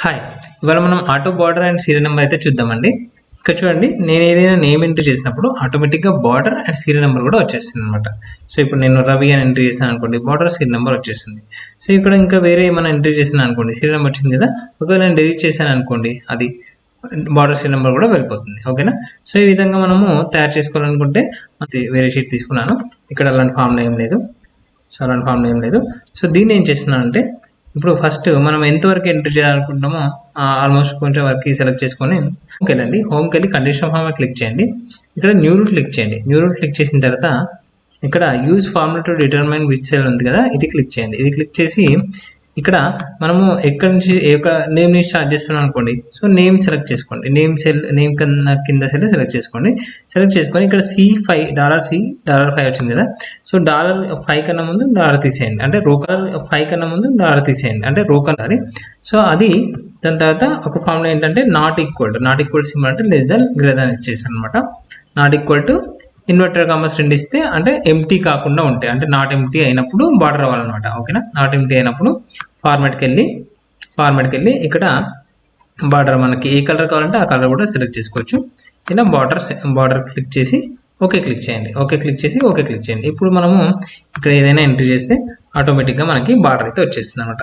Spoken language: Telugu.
హాయ్, ఇవాళ మనం auto border and serial number అయితే చూద్దామండి. ఇక్కడ చూడండి, నేను ఏదైనా నేమ్ ఎంట్రీ చేసినప్పుడు ఆటోమేటిక్గా బార్డర్ అండ్ సీరియల్ నెంబర్ కూడా వచ్చేస్తుంది అనమాట. సో ఇప్పుడు నేను రవి అని ఎంట్రీ చేశాను అనుకోండి, బార్డర్ సీరియల్ నెంబర్ వచ్చేస్తుంది. సో ఇక్కడ ఇంకా వేరే ఏమైనా ఎంట్రీ చేసాను అనుకోండి, సీరియల్ నెంబర్ వచ్చింది కదా. ఒకవేళ నేను డిలీట్ చేశాను అనుకోండి, అది బార్డర్ సీరియల్ నెంబర్ కూడా వెళ్ళిపోతుంది. ఓకేనా? సో ఈ విధంగా మనము తయారు చేసుకోవాలనుకుంటే వేరే షీట్ తీసుకున్నాను. ఇక్కడ అలాంటి ఫామ్లో ఏం లేదు. సో దీన్ని ఏం చేస్తున్నానంటే, ఇప్పుడు ఫస్ట్ మనం ఎంతవరకు ఎంట్రీ చేయాలనుకుంటున్నామో ఆల్మోస్ట్ కొంచెం వరకు సెలెక్ట్ చేసుకొని హోమ్కి వెళ్ళండి. హోమ్కి వెళ్ళి కండిషన్ ఫార్మ్ క్లిక్ చేయండి. ఇక్కడ న్యూ రూల్ క్లిక్ చేయండి. న్యూ రూల్ క్లిక్ చేసిన తర్వాత ఇక్కడ use formula to determine which cell ఉంది కదా, ఇది క్లిక్ చేయండి. ఇది క్లిక్ చేసి ఇక్కడ మనము ఎక్కడి నుంచి నేమ్ నుంచి స్టార్ట్ చేస్తున్నాం అనుకోండి. సో నేమ్ సెలెక్ట్ చేసుకోండి. నేమ్ కింద సెలెక్ట్ చేసుకోండి. సెలెక్ట్ చేసుకొని ఇక్కడ $C$5 వచ్చింది కదా. సో $5 కన్నా ముందు డాలర్ తీసేయండి, అంటే $5 కన్నా ముందు డాలర్ తీసేయండి, అంటే కలర్. సో అది దాని తర్వాత ఒక ఫార్ములా ఏంటంటే నాట్ ఈక్వల్ సింబల్ అంటే లెస్ దాన్ గ్రేటర్ దాన్ ఇచ్చేసాను అనమాట. Not equal to inverter commerce 2 ఇస్తే అంటే ఎంటీ కాకుండా ఉంటాయి, అంటే నాట్ ఎంటీ అయినప్పుడు బార్డర్ అవ్వాలన్నమాట. ఓకేనా? నాట్ ఎంటీ అయినప్పుడు ఫార్మాట్కి వెళ్ళి ఇక్కడ బార్డర్ మనకి ఏ కలర్ కావాలంటే ఆ కలర్ కూడా సెలెక్ట్ చేసుకోవచ్చు. ఇలా బార్డర్ క్లిక్ చేసి ఓకే క్లిక్ చేయండి. ఇప్పుడు మనము ఇక్కడ ఏదైనా ఎంట్రీ చేస్తే ఆటోమేటిక్గా మనకి బార్డర్ అయితే వచ్చేస్తుంది అనమాట.